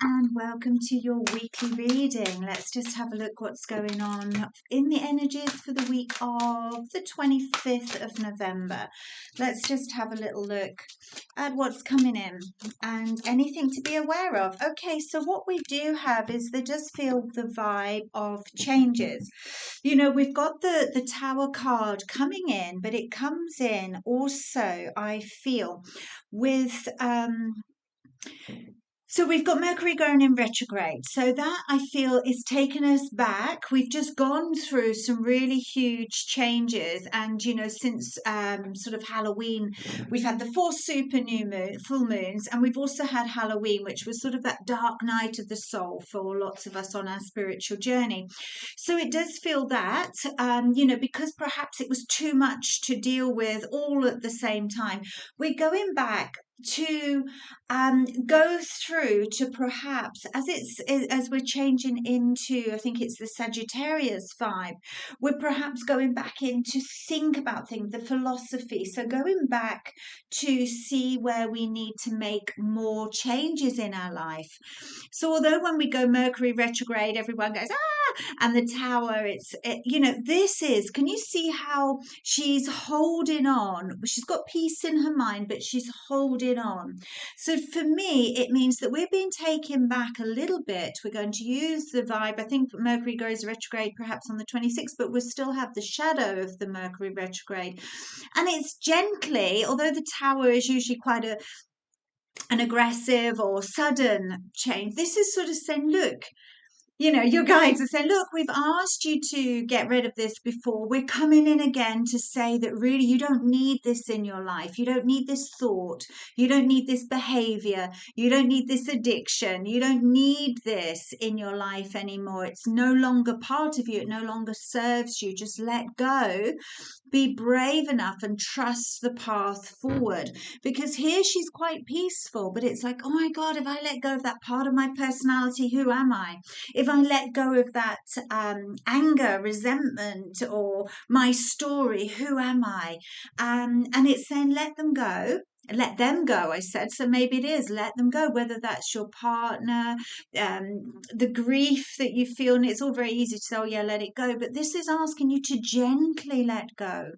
And welcome to your weekly reading. Let's just have a look what's going on in the energies for the week of the 25th of November. Let's just have a little look at what's coming in and anything to be aware of. Okay, so what we do have is they just feel the vibe of changes. You know, we've got the Tower card coming in, but it comes in also, I feel, with so we've got Mercury going in retrograde. So that I feel is taking us back. We've just gone through some really huge changes. And, you know, since sort of Halloween, we've had the four full moons. And we've also had Halloween, which was sort of that dark night of the soul for lots of us on our spiritual journey. So it does feel that, you know, because perhaps it was too much to deal with all at the same time. We're going back to go through to perhaps as we're changing into, I think it's the Sagittarius vibe, we're perhaps going back in to think about things, the philosophy. So going back to see where we need to make more changes in our life. So although when we go Mercury retrograde, everyone goes, and the Tower, you know, this is, can you see how she's holding on? She's got peace in her mind, but she's holding on. So for me, it means that we're being taken back a little bit. We're going to use the vibe. I think Mercury goes retrograde perhaps on the 26th, but we'll still have the shadow of the Mercury retrograde. And it's gently, although the Tower is usually quite an aggressive or sudden change, this is sort of saying, look, you know, your guides are saying, look, we've asked you to get rid of this before. We're coming in again to say that really you don't need this in your life. You don't need this thought. You don't need this behavior. You don't need this addiction. You don't need this in your life anymore. It's no longer part of you. It no longer serves you. Just let go. Be brave enough and trust the path forward, because here she's quite peaceful, but it's like, oh my God, if I let go of that part of my personality, who am I? If I let go of that anger, resentment, or my story, who am I? And it's saying, let them go. Let them go, I said. So maybe it is let them go, whether that's your partner, the grief that you feel. And it's all very easy to say, oh, yeah, let it go. But this is asking you to gently let go.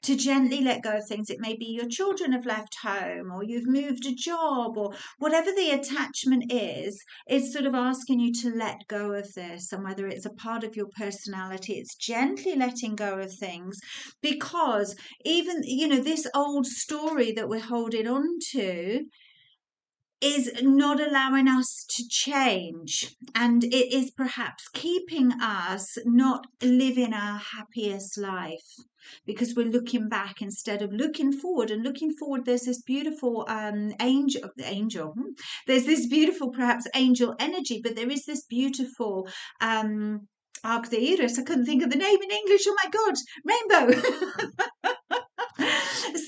To gently let go of things. It may be your children have left home, or you've moved a job, or whatever the attachment is, it's sort of asking you to let go of this. And whether it's a part of your personality, it's gently letting go of things, because even, you know, this old story that we're holding on to is not allowing us to change, and it is perhaps keeping us not living our happiest life, because we're looking back instead of looking forward. And looking forward, there's this beautiful angel there's this beautiful perhaps angel energy, but there is this beautiful arc de iris. I couldn't think of the name in English. Oh my God, rainbow.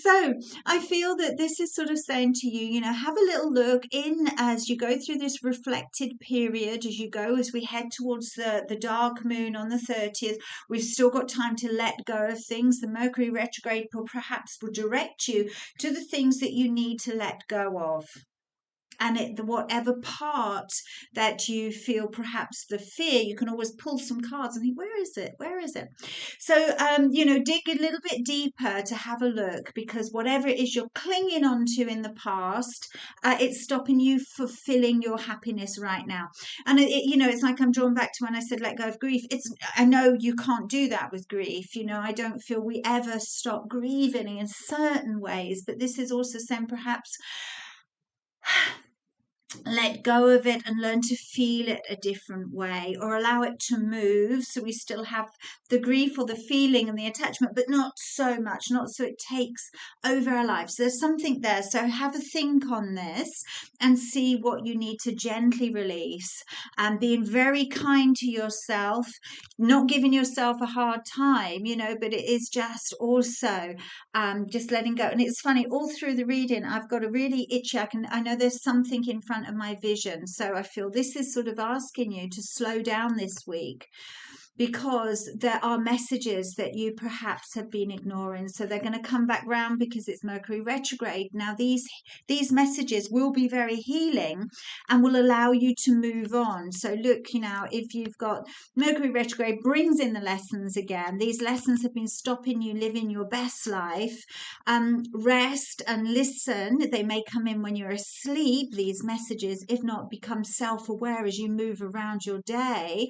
So I feel that this is sort of saying to you, you know, have a little look in as you go through this reflected period, as we head towards the dark moon on the 30th. We've still got time to let go of things. The Mercury retrograde will direct you to the things that you need to let go of. And whatever part that you feel perhaps the fear, you can always pull some cards and think, where is it? So you know, dig a little bit deeper to have a look, because whatever it is you're clinging on to in the past, it's stopping you fulfilling your happiness right now. And you know, it's like I'm drawn back to when I said let go of grief. I know you can't do that with grief. You know, I don't feel we ever stop grieving in certain ways, but this is also saying perhaps let go of it and learn to feel it a different way, or allow it to move, so we still have the grief or the feeling and the attachment, but not so much, not so it takes over our lives. So there's something there. So have a think on this and see what you need to gently release, and being very kind to yourself, not giving yourself a hard time, you know, but it is just also just letting go. And it's funny, all through the reading I've got a really itchy, I know there's something in front of my vision, so I feel this is sort of asking you to slow down this week, because there are messages that you perhaps have been ignoring. So they're going to come back round because it's Mercury retrograde. Now, these messages will be very healing and will allow you to move on. So look, if you've got Mercury retrograde, brings in the lessons again. These lessons have been stopping you living your best life. Rest and listen. They may come in when you're asleep, these messages, if not, become self-aware as you move around your day,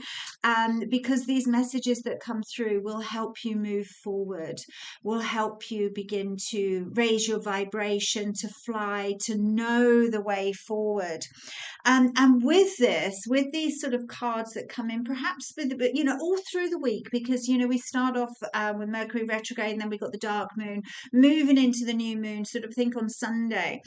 because these messages that come through will help you move forward, will help you begin to raise your vibration, to fly, to know the way forward. And with these sort of cards that come in, perhaps with all through the week, because we start off with Mercury retrograde, and then we've got the dark moon moving into the new moon, sort of think on Sunday.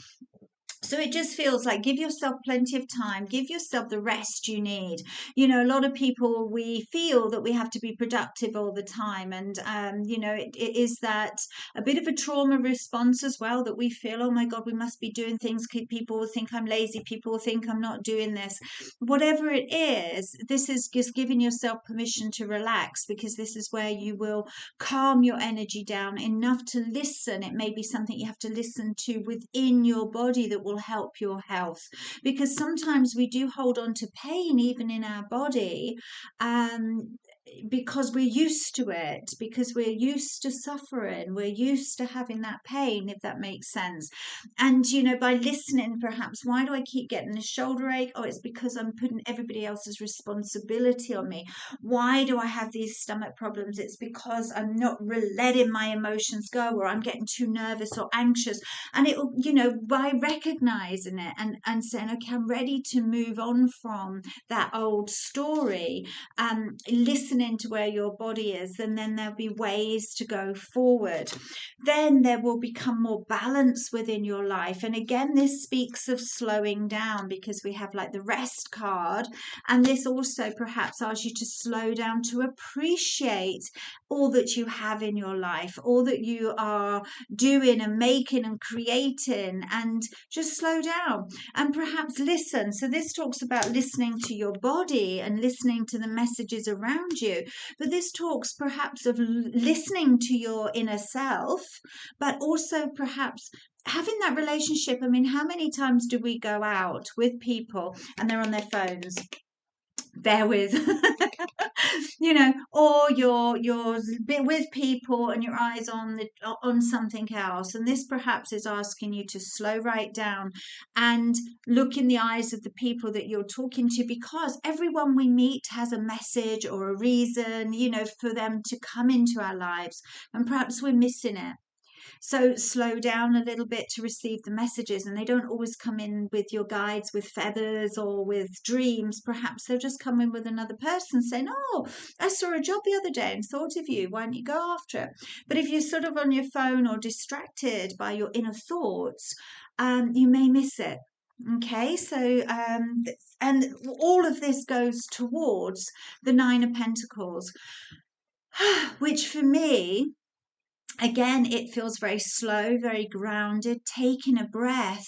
So it just feels like give yourself plenty of time, give yourself the rest you need. A lot of people, we feel that we have to be productive all the time. And, it is that a bit of a trauma response as well, that we feel, oh my God, we must be doing things. People will think I'm lazy. People will think I'm not doing this. Whatever it is, this is just giving yourself permission to relax, because this is where you will calm your energy down enough to listen. It may be something you have to listen to within your body that will help your health, because sometimes we do hold on to pain even in our body, because we're used to it, because we're used to suffering, we're used to having that pain, if that makes sense. And by listening, perhaps, why do I keep getting a shoulder ache? Oh, it's because I'm putting everybody else's responsibility on me. Why do I have these stomach problems? It's because I'm not letting my emotions go, or I'm getting too nervous or anxious. And it will, by recognizing it and saying, okay, I'm ready to move on from that old story, listening to where your body is, and then there'll be ways to go forward. Then there will become more balance within your life. And again, this speaks of slowing down, because we have like the rest card, and this also perhaps asks you to slow down, to appreciate all that you have in your life, all that you are doing and making and creating, and just slow down and perhaps listen. So this talks about listening to your body and listening to the messages around you, but this talks perhaps of listening to your inner self, but also perhaps having that relationship. I mean, how many times do we go out with people and they're on their phones? Bear with. Or you're with people and your eyes on something else, and this perhaps is asking you to slow right down and look in the eyes of the people that you're talking to, because everyone we meet has a message or a reason, for them to come into our lives, and perhaps we're missing it. So slow down a little bit to receive the messages, and they don't always come in with your guides with feathers or with dreams. Perhaps they'll just come in with another person saying, oh, I saw a job the other day and thought of you. Why don't you go after it? But if you're sort of on your phone or distracted by your inner thoughts, you may miss it. Okay, so and all of this goes towards the Nine of Pentacles, which for me, again, it feels very slow, very grounded, taking a breath,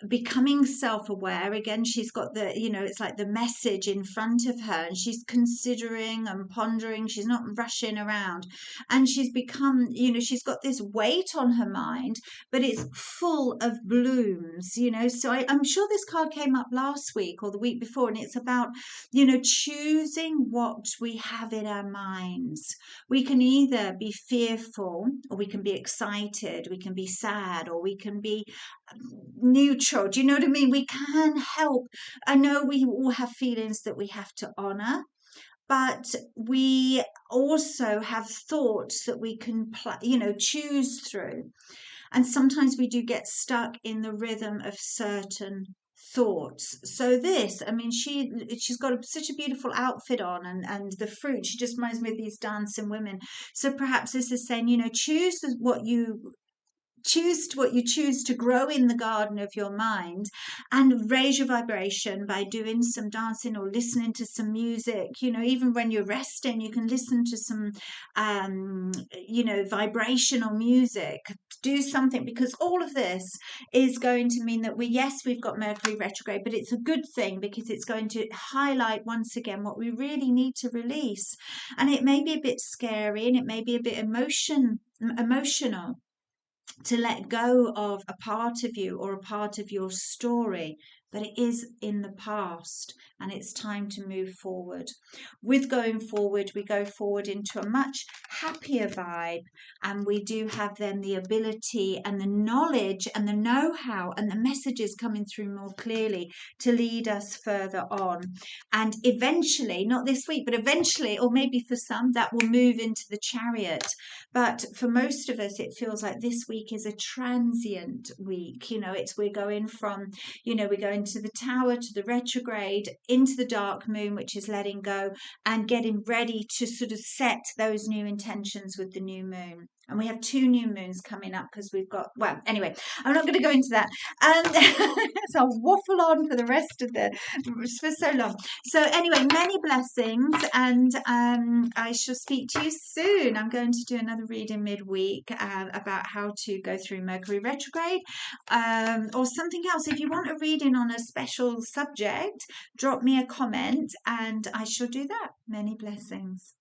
becoming self-aware. Again, she's got it's like the message in front of her, and she's considering and pondering. She's not rushing around, and she's become, she's got this weight on her mind, but it's full of blooms. So I'm sure this card came up last week or the week before, and it's about choosing what we have in our minds. We can either be fearful, or we can be excited, we can be sad, or we can be neutral. Do you know what I mean? We can help. I know we all have feelings that we have to honor, but we also have thoughts that we can choose through. And sometimes we do get stuck in the rhythm of certain thoughts. So this, I mean, she's got such a beautiful outfit on, and the fruit, she just reminds me of these dancing women. So perhaps this is saying, choose what you choose what you choose to grow in the garden of your mind, and raise your vibration by doing some dancing or listening to some music. Even when you're resting, you can listen to some vibrational music. Do something, because all of this is going to mean that we've got Mercury retrograde, but it's a good thing, because it's going to highlight once again what we really need to release. And it may be a bit scary, and it may be a bit emotional, to let go of a part of you or a part of your story, but it is in the past, and it's time to move forward. With going forward, we go forward into a much happier vibe, and we do have then the ability and the knowledge and the know-how and the messages coming through more clearly to lead us further on. And eventually, not this week, but eventually, or maybe for some, that will move into the Chariot. But for most of us, it feels like this week is a transient week. We're going from, we're going to the Tower, to the retrograde, into the dark moon, which is letting go and getting ready to sort of set those new intentions with the new moon. And we have 2 new moons coming up, because we've got, well, anyway, I'm not going to go into that. So I'll waffle on for the rest of for so long. So anyway, many blessings, and I shall speak to you soon. I'm going to do another reading midweek about how to go through Mercury retrograde, or something else. If you want a reading on a special subject, drop me a comment and I shall do that. Many blessings.